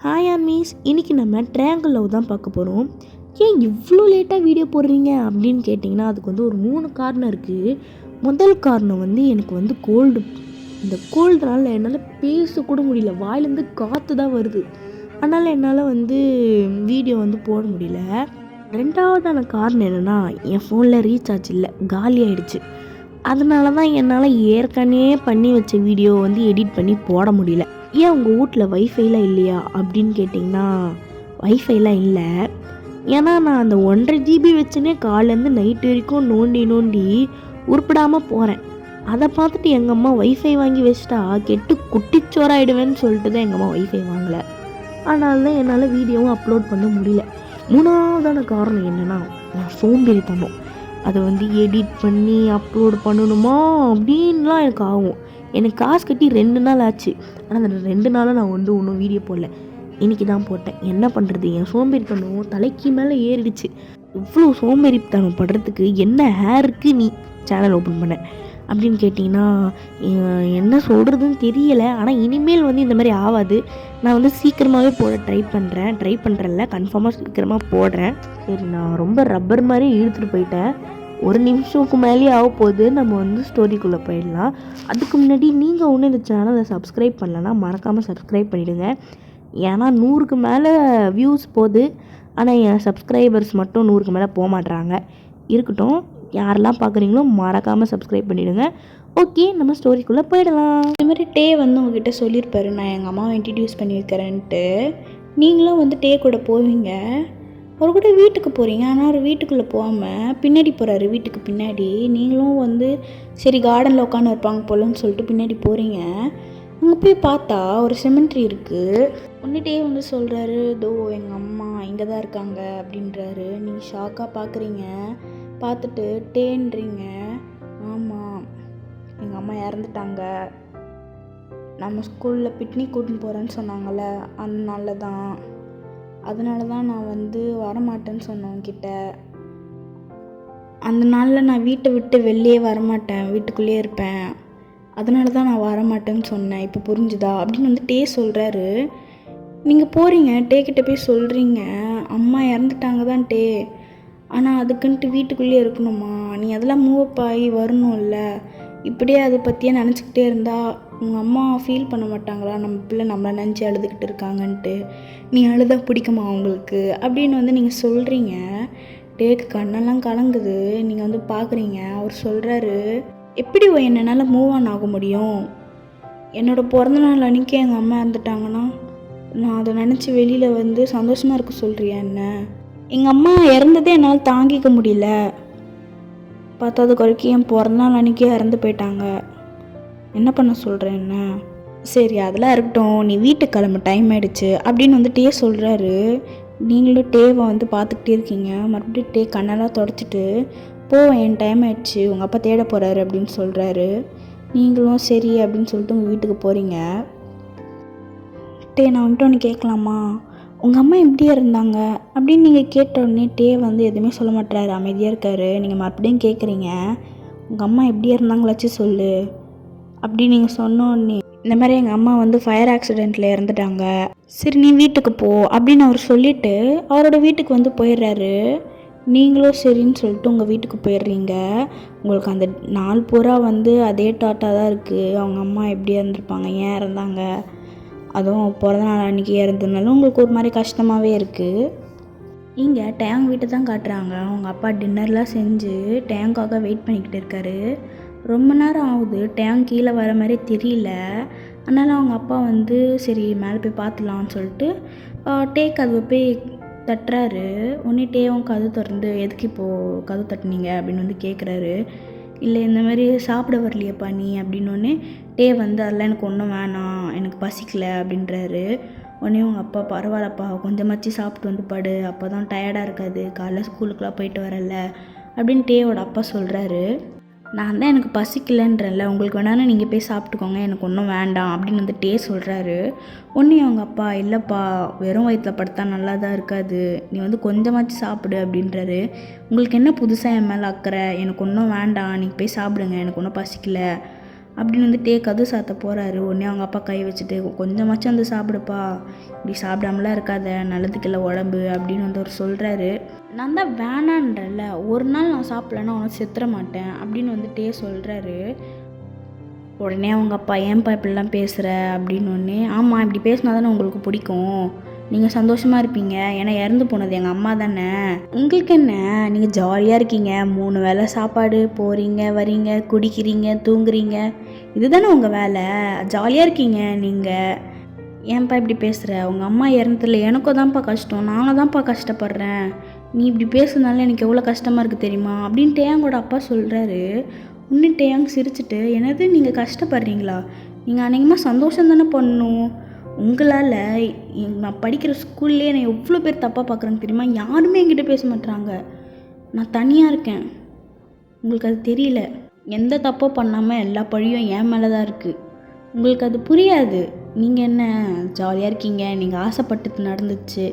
Hi armies, இன்றைக்கி நம்ம triangle love தான் பார்க்க போகிறோம். ஏன் இவ்வளோ லேட்டாக வீடியோ போடுறீங்க அப்படின்னு கேட்டிங்கன்னா, அதுக்கு ஒரு 3 காரணம் இருக்குது. முதல் காரணம் எனக்கு கோல்டு. இந்த கோல்டுனால என்னால் பேசக்கூட முடியல, வாயிலேருந்து காற்று தான் வருது. அதனால் என்னால் வீடியோ போட முடியல. ரெண்டாவதான காரணம் என்னென்னா, என் ஃபோனில் ரீசார்ஜ் இல்லை, காலி ஆகிடுச்சு. அதனால தான் என்னால் ஏற்கனவே பண்ணி வச்ச வீடியோ எடிட் பண்ணி போட முடியல. ஏன் உங்கள் வீட்டில் வைஃபைலாம் இல்லையா அப்படின்னு கேட்டிங்கன்னா, வைஃபைலாம் இல்லை. ஏன்னா நான் அந்த 1.5 GB வச்சுனே காலேருந்து நைட்டு வரைக்கும் நோண்டி உருப்பிடாமல் போகிறேன். அதை பார்த்துட்டு எங்கள் அம்மா வைஃபை வாங்கி வச்சிட்டா கெட்டு குட்டிச்சோறாயிடுவேன்னு சொல்லிட்டு தான் எங்கள் அம்மா வைஃபை வாங்கலை. அதனால தான் என்னால் வீடியோவும் அப்லோட் பண்ண முடியல. மூணாவதான காரணம் என்னென்னா, நான் சோம்பேறித்தனம். அதை எடிட் பண்ணி அப்லோட் பண்ணணுமா அப்படின்லாம் எனக்கு ஆகும். எனக்கு காசு கட்டி 2 நாள் ஆச்சு. ஆனால் அந்த 2 நாளும் நான் இன்னும் வீடியோ போடல. இன்றைக்கி தான் போட்டேன். என்ன பண்ணுறது, என் சோம்பேறித்தனம் தலைக்கு மேலே ஏறிடுச்சு. இவ்வளோ சோம்பேறித்தனம் படுறதுக்கு என்ன ஹேருக்கு நீ சேனல் ஓப்பன் பண்ண அப்படின்னு கேட்டிங்கன்னா, என்ன சொல்கிறதுன்னு தெரியலை. ஆனால் இனிமேல் இந்த மாதிரி ஆகாது. நான் சீக்கிரமாகவே போட ட்ரை பண்ணுறேன்ல, கன்ஃபார்மாக சீக்கிரமாக போடுறேன். சரி, நான் ரொம்ப ரப்பர் மாதிரி இழுத்துட்டு போயிட்டேன். 1 நிமிஷத்துக்கு மேலேயே ஆக போகுது. நம்ம ஸ்டோரிக்குள்ளே போயிடலாம். அதுக்கு முன்னாடி நீங்கள் ஒன்றும் இந்த சேனலை சப்ஸ்கிரைப் பண்ணலன்னா மறக்காமல் சப்ஸ்கிரைப் பண்ணிவிடுங்க. ஏன்னா 100க்கு மேலே வியூஸ் போகுது, ஆனால் என் சப்ஸ்கிரைபர்ஸ் மட்டும் 100க்கு மேலே போக மாட்டுறாங்க. இருக்கட்டும், யாரெல்லாம் பார்க்குறீங்களோ மறக்காமல் சப்ஸ்கிரைப் பண்ணிவிடுங்க. ஓகே, நம்ம ஸ்டோரிக்குள்ளே போயிடலாம். இந்த மாதிரி டே உங்ககிட்ட சொல்லியிருப்பாரு, நான் எங்கள் அம்மாவை இன்ட்ரடியூஸ் பண்ணியிருக்கிறேன்ட்டு. நீங்களும் டே கூட போவீங்க. அவர் கூட வீட்டுக்கு போகிறீங்க, ஆனால் அவர் வீட்டுக்குள்ளே போகாமல் பின்னாடி போகிறாரு. வீட்டுக்கு பின்னாடி நீங்களும் சரி கார்டனில் உட்காந்து இருப்பாங்க போலன்னு சொல்லிட்டு பின்னாடி போகிறீங்க. அங்கே போய் பார்த்தா ஒரு செமெண்ட்ரி இருக்குது. ஒன்றுட்டே சொல்கிறாரு, தோ எங்கள் அம்மா இங்கே தான் இருக்காங்க அப்படின்றாரு. நீங்கள் ஷாக்காக பார்க்குறீங்க. பார்த்துட்டு டேன்றீங்க. ஆமாம், எங்கள் அம்மா இறந்துட்டாங்க. நம்ம ஸ்கூலில் பிக்னிக் கூட்டின்னு போகிறேன்னு சொன்னாங்கள்ல, அதனால தான் நான் வரமாட்டேன்னு சொன்னவங்கிட்ட. அந்த நாளில் நான் வீட்டை விட்டு வெளியே வரமாட்டேன், வீட்டுக்குள்ளேயே இருப்பேன். அதனால தான் நான் வரமாட்டேன்னு சொன்னேன். இப்போ புரிஞ்சுதா அப்படின்னு டே சொல்கிறாரு. நீங்கள் போகிறீங்க, டே கிட்ட போய் சொல்கிறீங்க, அம்மா இறந்துட்டாங்க தான் டே, ஆனால் அதுக்குன்ட்டு வீட்டுக்குள்ளேயே இருக்கணுமா? நீ அதெல்லாம் மூவ் ஆகி வரணும்ல. இப்படியே அதை பற்றியே நினச்சிக்கிட்டே இருந்தால் உங்கள் அம்மா ஃபீல் பண்ண மாட்டாங்களா? நம்ம பிள்ளை நம்மளை நினச்சி அழுதுகிட்டு இருக்காங்கன்ட்டு. நீ அழுதா பிடிக்குமா அவங்களுக்கு அப்படின்னு நீங்கள் சொல்கிறீங்க. டேக்கு கண்ணெல்லாம் கலங்குது. நீங்கள் பார்க்குறீங்க. அவர் சொல்கிறாரு, எப்படி என்னால் மூவ் ஆன் ஆக முடியும்? என்னோடய பிறந்தநாள் அன்றைக்கி எங்கள் அம்மா இறந்துட்டாங்கன்னா நான் அதை நினச்சி வெளியில் சந்தோஷமாக இருக்க சொல்கிறியா என்ன? எங்கள் அம்மா இறந்ததே என்னால் தாங்கிக்க முடியல. பத்தாவது குறைக்கு என் பிறந்தநாள் அன்றைக்கே இறந்து போயிட்டாங்க. என்ன பண்ண சொல்கிறேன் என்ன? சரி, அதெல்லாம் இருக்கட்டும், நீ வீட்டுக்கு கிளம்பு, டைம் ஆகிடுச்சு அப்படின்னு டே சொல்கிறாரு. நீங்களும் டேவை பார்த்துக்கிட்டே இருக்கீங்க. மறுபடியும் டே கண்ணெல்லாம் தொடச்சிட்டு, போ, என் டைம் ஆகிடுச்சு, உங்கள் அப்பா தேட போகிறாரு அப்படின்னு சொல்கிறாரு. நீங்களும் சரி அப்படின்னு சொல்லிட்டு உங்கள் வீட்டுக்கு போகிறீங்க. டே, நான் ஒன்று கேட்கலாமா? உங்கள் அம்மா எப்படியா இருந்தாங்க அப்படின்னு நீங்கள் கேட்ட உடனே டே எதுவுமே சொல்ல மாட்டாரு, அமைதியாக இருக்காரு. நீங்கள் மறுபடியும் கேட்குறீங்க, உங்கள் அம்மா எப்படியா இருந்தாங்களாச்சு சொல்லு அப்படின்னு நீங்கள் சொன்னோடனே, இந்த மாதிரி எங்கள் அம்மா ஃபயர் ஆக்சிடெண்ட்டில் இறந்துட்டாங்க, சரி நீ வீட்டுக்கு போ அப்படின்னு அவர் சொல்லிவிட்டு அவரோட வீட்டுக்கு போயிடுறாரு. நீங்களும் சரின்னு சொல்லிட்டு உங்கள் வீட்டுக்கு போயிடுறீங்க. உங்களுக்கு அந்த நாள் பூரா அதே டாட்டாக தான் இருக்குது. அவங்க அம்மா எப்படி இறந்துருப்பாங்க, ஏன் இறந்தாங்க, அதுவும் பிறந்த நாள் அன்றைக்கி இறந்ததுனால உங்களுக்கு ஒரு மாதிரி கஷ்டமாகவே இருக்குது. இங்கே டேங் வீட்டை தான் காட்டுறாங்க. அவங்க அப்பா டின்னர்லாம் செஞ்சு டேங்காக வெயிட் பண்ணிக்கிட்டு இருக்காரு. ரொம்ப நேரம் ஆகுது, டேங்க் கீழே வர மாதிரி தெரியல. அதனால் அவங்க அப்பா சரி மேலே போய் பார்த்துலான்னு சொல்லிட்டு டே கதவை போய் தட்டுறாரு. உடனே டேவும் கதவு திறந்து, எதுக்கு இப்போது கதவு தட்டுனீங்க அப்படின்னு கேட்குறாரு. இல்லை, இந்த மாதிரி சாப்பிட வரலையப்பா நீ அப்படின்னோடனே டே அதெல்லாம் எனக்கு ஒன்றும் வேணாம், எனக்கு பசிக்கலை அப்படின்றாரு. உடனே உங்கள் அப்பா, பரவாயில்லப்பா, கொஞ்சமாச்சு சாப்பிட்டு படு, அப்போ தான் டயர்டாக இருக்காது, காலைல ஸ்கூலுக்குலாம் போயிட்டு வரல அப்படின்னு டேவோட அப்பா சொல்கிறாரு. நான் தான் எனக்கு பசிக்கலைன்றேன்ல, உங்களுக்கு வேணாலும் நீங்கள் போய் சாப்பிட்டுக்கோங்க, எனக்கு ஒன்றும் வேண்டாம் அப்படின்னு டே சொல்கிறாரு. ஒன்று அவங்க அப்பா, இல்லைப்பா, வெறும் வயிற்றில் படுத்தா நல்லா தான் இருக்காது, நீ கொஞ்சமாச்சு சாப்பிடு அப்படின்றாரு. உங்களுக்கு என்ன புதுசாக என் மேலே அக்கறை? எனக்கு ஒன்றும் வேண்டாம், நீங்கள் போய் சாப்பிடுங்க, எனக்கு ஒன்றும் பசிக்கலை அப்படின்னு வந்து டே கது சாத்த போகிறாரு. உடனே அவங்க அப்பா கை வச்சுட்டு கொஞ்சமாச்சும் வந்து சாப்பிடுப்பா, இப்படி சாப்பிடாமலாம் இருக்காத, நல்லதுக்கில்ல உடம்பு அப்படின்னு வந்து அவர் சொல்கிறாரு. நான் தான் வேணான்றல, ஒரு நாள் நான் சாப்பிட்லன்னா உனக்கு செத்துற மாட்டேன் அப்படின்னு வந்து டே சொல்கிறாரு. உடனே அவங்க அப்பா ஏன்பா இப்படிலாம் பேசுகிற அப்படின்னு ஒன்று, ஆமாம் இப்படி பேசினா தானே உங்களுக்கு பிடிக்கும், நீங்கள் சந்தோஷமாக இருப்பீங்க, ஏன்னா இறந்து போனது எங்கள் அம்மா தானே, உங்களுக்கு என்ன நீங்கள் ஜாலியாக இருக்கீங்க, 3 வேளை சாப்பாடு, போகிறீங்க வரீங்க குடிக்கிறீங்க தூங்குறீங்க, இதுதானே உங்கள் வேலை, ஜாலியாக இருக்கீங்க நீங்கள், ஏன்ப்பா இப்படி பேசுகிற, உங்கள் அம்மா இறந்ததில்ல எனக்கும் தான்ப்பா கஷ்டம், நானும் தான்ப்பா கஷ்டப்படுறேன், நீ இப்படி பேசுனால எனக்கு எவ்வளோ கஷ்டமாக இருக்குது தெரியுமா அப்படின்ட்டு எங்கூட அப்பா சொல்கிறாரு. இன்னும் டேயாங் சிரிச்சிட்டு, என்னது நீங்கள் கஷ்டப்படுறீங்களா, நீங்கள் அநேகமாக சந்தோஷம் தானே பண்ணணும், உங்களால் நான் படிக்கிற ஸ்கூல்லே என்னை எவ்வளோ பேர் தப்பாக பார்க்குறாங்க தெரியுமா, யாருமே என்கிட்ட பேச மாட்டாங்க, நான் தனியாக இருக்கேன், உங்களுக்கு அது தெரியல, எந்த தப்போ பண்ணாமல் எல்லா பழியும் என் மேலே தான் இருக்குது, உங்களுக்கு அது புரியாது, நீங்கள் என்ன ஜாலியாக இருக்கீங்க, நீங்கள் ஆசைப்பட்டது நடந்துச்சு,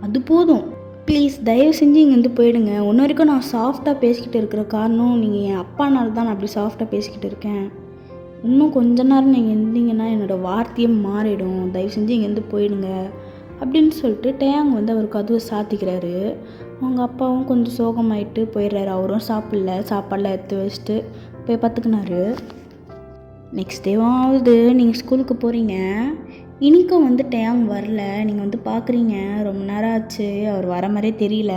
அது போதும், ப்ளீஸ் தயவு செஞ்சு இங்கேருந்து போயிடுங்க, இன்ன வரைக்கும் நான் சாஃப்டாக பேசிக்கிட்டு இருக்கிற காரணம் நீங்கள் என் அப்பானால தான் நான் அப்படி சாஃப்டாக பேசிக்கிட்டு இருக்கேன், இன்னும் கொஞ்ச நேரம் நீங்கள் இருந்தீங்கன்னா என்னோடய வார்த்தையே மாறிடும், தயவு செஞ்சு இங்கேருந்து போயிடுங்க அப்படின்னு சொல்லிட்டு டேயாங் வந்து அவர் கதவை சாத்திக்கிறாரு. அவங்க அப்பாவும் கொஞ்சம் சோகமாயிட்டு போயிடுறாரு. அவரும் சாப்பாடெலாம் எடுத்து வச்சுட்டு போய் பார்த்துக்கினாரு. நெக்ஸ்ட் டேவும் ஆகுது, நீங்கள் ஸ்கூலுக்கு போகிறீங்க, இன்றைக்கும் வந்து டேயாங் வரல, நீங்கள் வந்து பார்க்குறீங்க ரொம்ப நேரம் ஆச்சு, அவர் வர மாதிரியே தெரியல,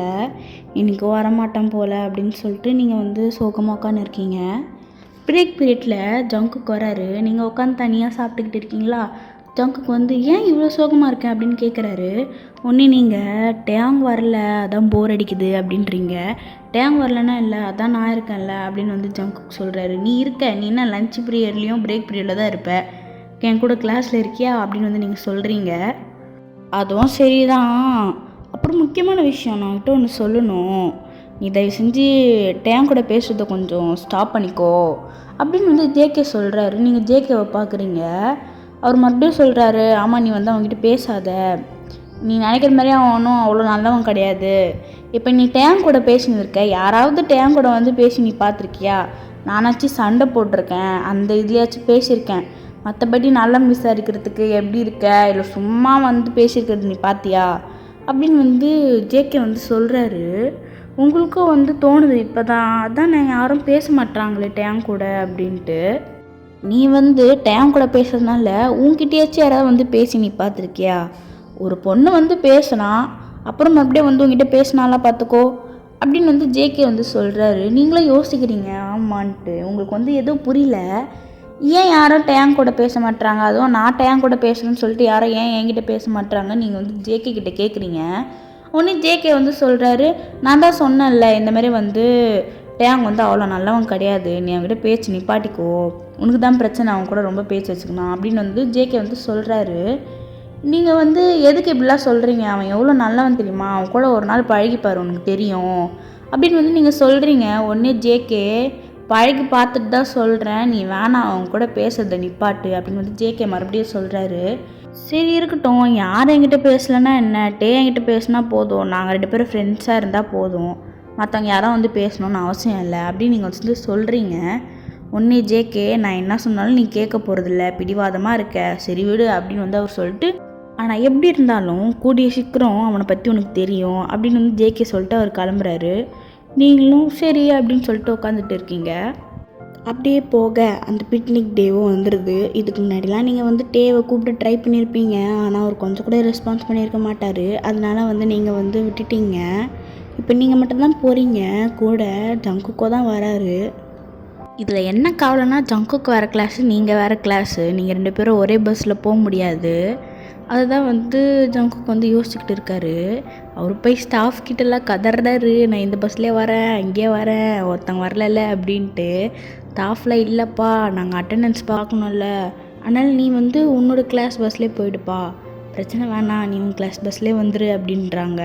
இன்றைக்கும் வரமாட்டான் போல் அப்படின்னு சொல்லிட்டு நீங்கள் வந்து சோகமாக உட்காந்து இருக்கீங்க. பிரேக் பீரியடில் ஜங்குக்கு வராரு. நீங்கள் உட்காந்து தனியாக சாப்பிட்டுக்கிட்டு இருக்கீங்களா, ஜங்குக்கு வந்து ஏன் இவ்வளோ சோகமாக இருக்கேன் அப்படின்னு கேட்குறாரு. ஒன்று நீங்கள் டேயாங் வரல அதான் போர் அடிக்குது அப்படின்றீங்க, டேயாங் வரலன்னா இல்லை அதான் நான் இருக்கேன்ல அப்படின்னு வந்து ஜங்குக்கு சொல்கிறாரு. நீ என்ன லஞ்ச் பீரியட்லேயும் பிரேக் பீரியடில் தான் இருப்ப, என் கூட கிளாஸில் இருக்கியா அப்படின்னு வந்து நீங்கள் சொல்கிறீங்க. அதுவும் சரிதான், அப்புறம் முக்கியமான விஷயம் நான் கிட்ட ஒன்று சொல்லணும், நீ தயவு செஞ்சு டேயாங் கூட பேசுகிறத கொஞ்சம் ஸ்டாப் பண்ணிக்கோ அப்படின்னு வந்து ஜேகே சொல்கிறாரு. நீங்கள் ஜேகேவை பார்க்குறீங்க. அவர் மறுபடியும் சொல்கிறாரு, ஆமாம் நீ வந்து அவங்ககிட்ட பேசாத, நீ நினைக்கிற மாதிரியே அவன் ஒன்றும் அவ்வளோ நல்லவன் கிடையாது, இப்போ நீ டேயாங் கூட பேசின்னு இருக்க, யாராவது டேயாங் கூட வந்து பேசி நீ பார்த்துருக்கியா, நானாச்சும் சண்டை போட்டிருக்கேன், அந்த இதுலையாச்சும் பேசியிருக்கேன், மற்றபடி நல்லா விசாரிக்கிறதுக்கு எப்படி இருக்க, இல்லை சும்மா வந்து பேசியிருக்கிறது நீ பார்த்தியா அப்படின்னு வந்து ஜேகே வந்து சொல்கிறாரு. உங்களுக்கும் வந்து தோணுது இப்போ தான், அதான் நான் யாரும் பேச மாட்டாங்களே டேயாங் கூட அப்படின்ட்டு, நீ வந்து டேயாங் கூட பேசுறதுனால உன்கிட்டயாச்சும் யாராவது வந்து பேசி நீ பார்த்துருக்கியா, ஒரு பொண்ணு வந்து பேசுனா அப்புறம் மறுபடியும் வந்து உங்ககிட்ட பேசினாலாம் பார்த்துக்கோ அப்படின்னு வந்து ஜேகே வந்து சொல்கிறாரு. நீங்களும் யோசிக்கிறீங்க ஆமான்ட்டு, உங்களுக்கு வந்து எதுவும் புரியல, ஏன் யாரும் டேயாங் கூட பேச மாட்டாங்க, அதுவும் நான் டேயாங் கூட பேசுகிறேன்னு சொல்லிட்டு யாரும் ஏன் என்கிட்ட பேச மாட்டாங்க நீங்கள் வந்து ஜேகே கிட்டே கேட்குறீங்க. உடனே ஜேகே வந்து சொல்கிறாரு, நான் தான் சொன்னேன்ல இந்த மாதிரி வந்து டேயாங் வந்து அவ்வளோ நல்லவன் கிடையாது, நீ அவங்ககிட்ட பேச்சு நிப்பாட்டிக்கோ, உனக்கு தான் பிரச்சனை, அவன் கூட ரொம்ப பேச்சு வச்சுக்கணும் அப்படின்னு வந்து ஜேகே வந்து சொல்கிறாரு. நீங்கள் வந்து எதுக்கு இப்படிலாம் சொல்கிறீங்க, அவன் எவ்வளோ நல்லவன் தெரியுமா, அவன் கூட ஒரு நாள் பழகிப்பார் உனக்கு தெரியும் அப்படின்னு வந்து நீங்கள் சொல்கிறீங்க. உடனே ஜேகே, பழகி பார்த்துட்டு தான் சொல்கிறேன், நீ வேணாம் அவங்க கூட பேசுறத நிப்பாட்டு அப்படின்னு வந்து ஜேகே மறுபடியும் சொல்கிறாரு. சரி இருக்கட்டும், யார் என்கிட்ட பேசலைன்னா என்ன, டே என்கிட்ட பேசினா போதும், நாங்கள் 2 பேரும் ஃப்ரெண்ட்ஸாக இருந்தால் போதும், மற்றவங்க யாரும் வந்து பேசணுன்னு அவசியம் இல்லை அப்படின்னு நீங்கள் வந்து சொல்கிறீங்க. ஒன்றே ஜேகே, நான் என்ன சொன்னாலும் நீ கேட்க போகிறதில்ல, பிடிவாதமாக இருக்க, சரி விடு அப்படின்னு வந்து அவர் சொல்லிட்டு, ஆனால் எப்படி இருந்தாலும் கூடிய சீக்கிரம் அவனை பற்றி உனக்கு தெரியும் அப்படின்னு வந்து ஜேகே சொல்லிட்டு அவர் கிளம்புறாரு. நீங்களும் சரி அப்படின்னு சொல்லிட்டு உட்காந்துட்டு இருக்கீங்க. அப்படியே போக அந்த பிக்னிக் டேவும் வந்துடுது. இதுக்கு முன்னாடிலாம் நீங்கள் வந்து டேவை கூப்பிட்டு ட்ரை பண்ணியிருப்பீங்க, ஆனால் அவர் கொஞ்சம் கூட ரெஸ்பான்ஸ் பண்ணியிருக்க மாட்டார், அதனால வந்து நீங்கள் வந்து விட்டுட்டீங்க. இப்போ நீங்கள் மட்டும்தான் போகிறீங்க, கூட ஜங்குக்கோ தான் வராரு. இதில் என்ன கவலைன்னா ஜங்குக்கு வேறு கிளாஸு, நீங்கள் வேறு கிளாஸு, நீங்கள் 2 பேரும் ஒரே பஸ்ஸில் போக முடியாது, அதுதான் வந்து ஜங்குக்கு வந்து யோசிச்சுக்கிட்டு இருக்காரு. அவர் போய் ஸ்டாஃப் கிட்டலாம் கதறாரு, நான் இந்த பஸ்லேயே வரேன் இங்கேயே வரேன், ஒருத்தங்க வரல அப்படின்ட்டு. ஸ்டாஃபில் இல்லைப்பா நாங்கள் அட்டெண்டன்ஸ் பார்க்கணும்ல, அதனால் நீ வந்து உன்னோட கிளாஸ் பஸ்லேயே போயிடுப்பா, பிரச்சனை வேணாம், நீ உன் கிளாஸ் பஸ்லேயே வந்துரு அப்படின்றாங்க.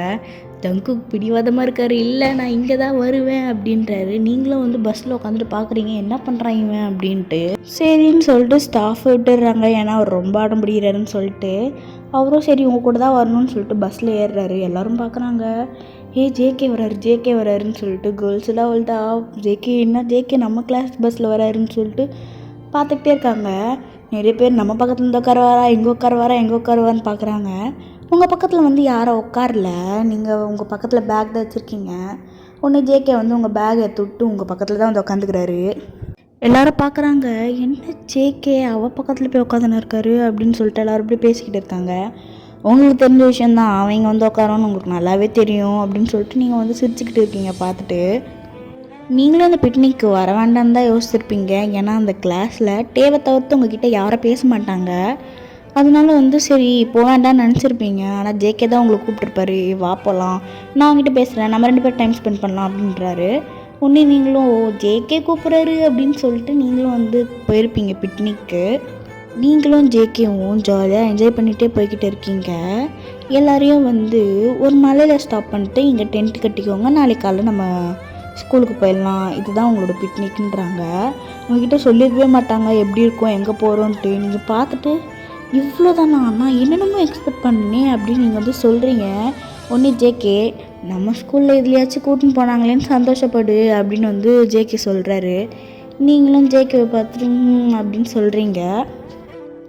ஜங்குக்கு பிடிவாதமாக இருக்கார், இல்லை நான் இங்கே தான் வருவேன் அப்படின்றாரு. நீங்களும் வந்து பஸ்ஸில் உட்காந்துட்டு பார்க்குறீங்க என்ன பண்ணுறான் இவன் அப்படின்ட்டு. சரின்னு சொல்லிட்டு ஸ்டாஃப் விட்டுடுறாங்க, ஏன்னா அவர் ரொம்ப ஆடம் பிடிக்கிறாருன்னு சொல்லிட்டு. அவரும் சரி உங்கள் கூட தான் வரணும்னு சொல்லிட்டு பஸ்ஸில் ஏறுறாரு. எல்லோரும் பார்க்குறாங்க, ஜேகே வராருன்னு சொல்லிட்டு. கேர்ள்ஸ்லாம் அவள்தா, ஜேகே என்ன ஜேகே நம்ம கிளாஸ் பஸ்ஸில் வராருன்னு சொல்லிட்டு பார்த்துக்கிட்டே இருக்காங்க. நிறைய பேர் நம்ம பக்கத்தில் இருந்து உட்காருவாரா, எங்கே உட்காருவாரா, எங்கே உட்காருவான்னு பார்க்குறாங்க. உங்கள் பக்கத்தில் வந்து யாரும் உட்காரல. நீங்கள் உங்கள் பக்கத்தில் பேக் தான் வச்சுருக்கீங்க. உடனே ஜேகே வந்து உங்கள் பேக்கை தொட்டு உங்கள் பக்கத்தில் தான் வந்து உட்காந்துக்கிறாரு. எல்லாரும் பார்க்குறாங்க, என்ன ஜேகே அவள் பக்கத்தில் போய் உட்காந்துன்னு இருக்காரு அப்படின்னு சொல்லிட்டு எல்லோரும் இப்படி பேசிக்கிட்டு இருக்காங்க. உங்களுக்கு தெரிஞ்ச விஷயந்தான், அவங்க வந்து உட்காரோன்னு உங்களுக்கு நல்லாவே தெரியும் அப்படின்னு சொல்லிட்டு நீங்கள் வந்து சிரிச்சுக்கிட்டு இருக்கீங்க பார்த்துட்டு. நீங்களும் அந்த பிக்னிக்கு வர வேண்டான்னு தான் யோசிச்சிருப்பீங்க. ஏன்னா அந்த கிளாஸில் டேவை தவிர்த்து உங்ககிட்ட யாரும் பேச மாட்டாங்க. அதனால வந்து சரி போக வேண்டாம்னு நினச்சிருப்பீங்க. ஆனால் ஜேகே தான் உங்களை கூப்பிட்டுருப்பாரு, வா போகலாம், நான் அவங்ககிட்ட பேசுகிறேன், நம்ம 2 பேரும் டைம் ஸ்பெண்ட் பண்ணலாம் அப்படின்றாரு. உடனே நீங்களும் ஜேகே கூப்பிட்றாரு அப்படின்னு சொல்லிட்டு நீங்களும் வந்து போயிருப்பீங்க பிக்னிக்கு. நீங்களும் ஜேகேவும் ஜாலியாக என்ஜாய் பண்ணிகிட்டே போய்கிட்டு இருக்கீங்க. எல்லாரையும் வந்து ஒரு மலையில் ஸ்டாப் பண்ணிட்டு இங்கே டென்ட் கட்டிக்கோங்க, நாளைக்கு காலையில் நம்ம ஸ்கூலுக்கு போயிடலாம், இதுதான் உங்களோட பிக்னிக்ன்றாங்க. உங்ககிட்ட சொல்லியிருக்கவே மாட்டாங்க எப்படி இருக்கும், எங்கே போகிறோன்ட்டு. நீங்கள் பார்த்துட்டு இவ்வளோதானா, நான் என்னென்னமோ எக்ஸ்பெக்ட் பண்ணேன் அப்படின்னு நீங்கள் வந்து சொல்கிறீங்க. ஒன்று ஜேகே நம்ம ஸ்கூலில் இதுலையாச்சும் கூட்டின்னு போனாங்களேன்னு சந்தோஷப்படு அப்படின்னு வந்து ஜேகே சொல்கிறாரு. நீங்களும் ஜேகேவை பார்த்துட்டு அப்படின்னு சொல்கிறீங்க.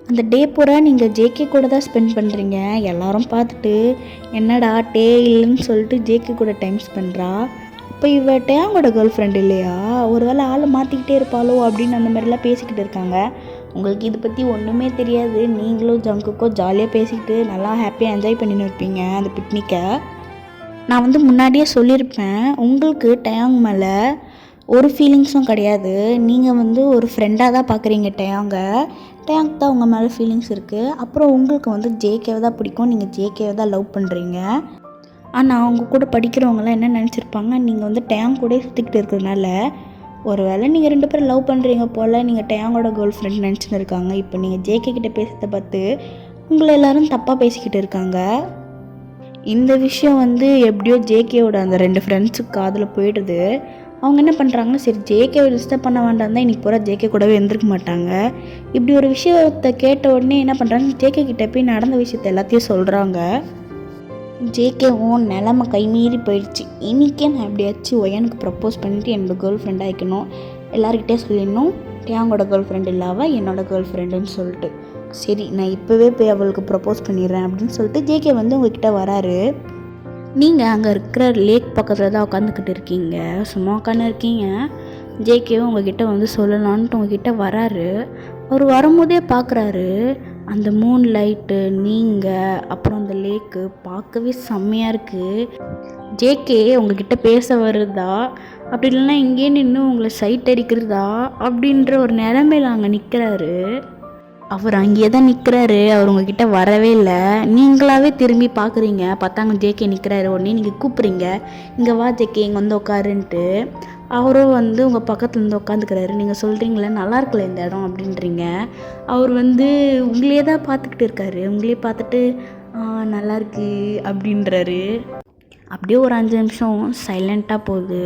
அந்த டே பூரா நீங்கள் ஜேகே கூட தான் ஸ்பெண்ட் பண்ணுறீங்க. எல்லாரும் பார்த்துட்டு என்னடா டே இல்லைன்னு சொல்லிட்டு ஜேகே கூட டைம் ஸ்பெண்ட்றா, இப்போ இவ டேங்கோட கேர்ள் ஃப்ரெண்ட் இல்லையா, ஒரு வேளை ஆளை மாற்றிக்கிட்டே இருப்பாளோ அப்படின்னு அந்த மாதிரிலாம் பேசிக்கிட்டு இருக்காங்க. உங்களுக்கு இதை பற்றி ஒன்றுமே தெரியாது. நீங்களும் ஜங்குக்கோ ஜாலியாக பேசிக்கிட்டு நல்லா ஹாப்பியாக என்ஜாய் பண்ணின்னு இருப்பீங்க அந்த பிக்னிக்கை. நான் வந்து முன்னாடியே சொல்லியிருப்பேன், உங்களுக்கு டேங் மேலே ஒரு ஃபீலிங்ஸும் கிடையாது. நீங்கள் வந்து ஒரு ஃப்ரெண்டாக தான் பார்க்குறீங்க டேங்க் தான் உங்கள் மேலே ஃபீலிங்ஸ் இருக்குது. அப்புறம் உங்களுக்கு வந்து ஜேகேவை தான் பிடிக்கும், நீங்கள் ஜேகேவை தான் லவ் பண்ணுறீங்க. ஆனால் அவங்க கூட படிக்கிறவங்களாம் என்ன நினச்சிருப்பாங்க, நீங்கள் வந்து டேங் கூட சுற்றிக்கிட்டு இருக்கிறதுனால ஒரு வேளை நீங்கள் 2 பேரும் லவ் பண்ணுறீங்க போல், நீங்கள் டேங்கோட கேர்ள் ஃப்ரெண்ட் நினச்சின்னு இருக்காங்க. இப்போ நீங்கள் ஜேகே கிட்டே பேசுகிறத பார்த்து உங்களை எல்லோரும் தப்பாக பேசிக்கிட்டு இருக்காங்க. இந்த விஷயம் வந்து எப்படியோ ஜேகேவோட அந்த 2 ஃப்ரெண்ட்ஸுக்கு காதில் போயிடுது. அவங்க என்ன பண்ணுறாங்கன்னா, சரி ஜேகேவை டிஸ்டர்ப் பண்ண வேண்டாம் தான் இன்றைக்கி பூரா ஜேகே கூடவே இருந்திருக்க மாட்டாங்க. இப்படி ஒரு விஷயத்தை கேட்ட உடனே என்ன பண்ணுறாங்க, ஜேகே கிட்டே போய் நடந்த விஷயத்த எல்லாத்தையும் சொல்கிறாங்க. ஜேகேவும் நிலமை கைமீறி போயிடுச்சு. இன்றைக்கே நான் எப்படியாச்சும் ஒயனுக்கு ப்ரப்போஸ் பண்ணிவிட்டு என்னோடய கேர்ள் ஃப்ரெண்ட் ஆகிக்கணும், எல்லாருக்கிட்டே சொல்லிடணும் டேங்கோட கேர்ள் ஃப்ரெண்ட் இல்லாமல் என்னோடய கேர்ள் ஃப்ரெண்டுன்னு சொல்லிட்டு. சரி நான் இப்போவே போய் அவளுக்கு ப்ரப்போஸ் பண்ணிடுறேன் அப்படின்னு சொல்லிட்டு ஜேகே வந்து உங்ககிட்ட வராரு. நீங்கள் அங்கே இருக்கிற லேக் பக்கத்தில் தான் உட்காந்துக்கிட்டு இருக்கீங்க, சும்மா உட்காந்து இருக்கீங்க. ஜேகேவும் உங்ககிட்ட வந்து சொல்லலான்ட்டு உங்ககிட்ட வராரு. அவர் வரும்போதே பார்க்குறாரு அந்த மூன் லைட்டு, நீங்கள் அப்புறம் அந்த லேக்கு பார்க்கவே செம்மையாக இருக்குது. ஜேகே உங்ககிட்ட பேச வருதா, அப்படி இல்லைன்னா இங்கேயே நின்று உங்களை சைட் அடிக்கிறதா அப்படின்ற ஒரு நிலைமையில் அங்கே நிற்கிறாரு. அவர் அங்கேயே தான் நிற்கிறாரு, அவர் உங்ககிட்ட வரவே இல்லை. நீங்களாவே திரும்பி பார்க்குறீங்க, பார்த்தாங்க ஜேகே நிற்கிறாரு. உடனே நீங்கள் கூப்பிட்றீங்க, இங்கே வா ஜேகே இங்கே வந்து உட்காருன்ட்டு. அவரும் வந்து உங்கள் பக்கத்தில் இருந்து உட்காந்துக்கிறாரு. நீங்கள் சொல்கிறீங்களே நல்லா இருக்கல இந்த இடம் அப்படின்றீங்க. அவர் வந்து உங்களையே தான் பார்த்துக்கிட்டு இருக்காரு. உங்களையே பார்த்துட்டு நல்லா இருக்கு அப்படின்றாரு. அப்படியே ஒரு 5 நிமிஷம் சைலண்ட்டாக போகுது.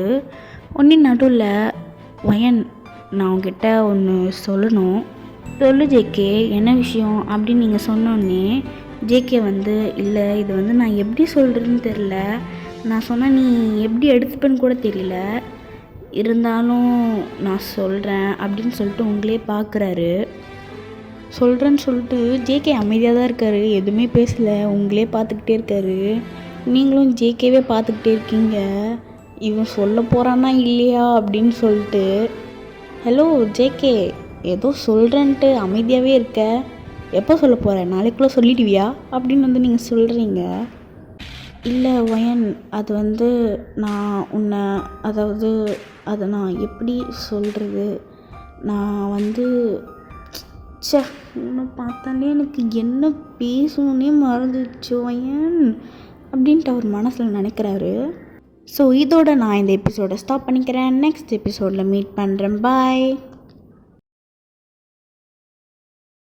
ஒன்றே நடுவில் ஒயன் நான் உங்ககிட்ட ஒன்று சொல்லணும், சொல்லு ஜேகே என்ன விஷயம் அப்படின்னு நீங்கள் சொன்னோடனே ஜேகே வந்து இல்லை இது வந்து நான் எப்படி சொல்கிறேன்னு தெரில, நான் சொன்னால் நீ எப்படி எடுத்துப்பேன்னு கூட தெரியல, இருந்தாலும் நான் சொல்கிறேன் அப்படின்னு சொல்லிட்டு உங்களே பார்க்குறாரு. சொல்கிறேன்னு சொல்லிட்டு ஜேகே அமைதியாக தான் இருக்கார், எதுவுமே பேசலை, உங்களே பார்த்துக்கிட்டே இருக்காரு. நீங்களும் ஜேகேவே பார்த்துக்கிட்டே இருக்கீங்க. இவன் சொல்ல போகிறானா இல்லையா அப்படின்னு சொல்லிட்டு. ஹலோ ஜேகே, ஏதோ சொல்கிறேன்ட்டு அமைதியாகவே இருக்க, எப்போ சொல்ல போகிற, நாளைக்குள்ளே சொல்லிடுவியா அப்படின்னு வந்து நீங்கள் சொல்கிறீங்க. இல்லை ஒயன், அது வந்து நான் உன்னை, அதாவது அதை நான் எப்படி சொல்கிறது, நான் வந்து உன்னை பார்த்தாலே எனக்கு என்ன பேசணுன்னே மறந்துச்சு ஒயன் அப்படின்ட்டு அவர் மனசில் நினைக்கிறாரு. ஸோ இதோட நான் இந்த எபிசோடை ஸ்டாப் பண்ணிக்கிறேன். நெக்ஸ்ட் எபிசோடில் மீட் பண்ணுறேன். பாய்.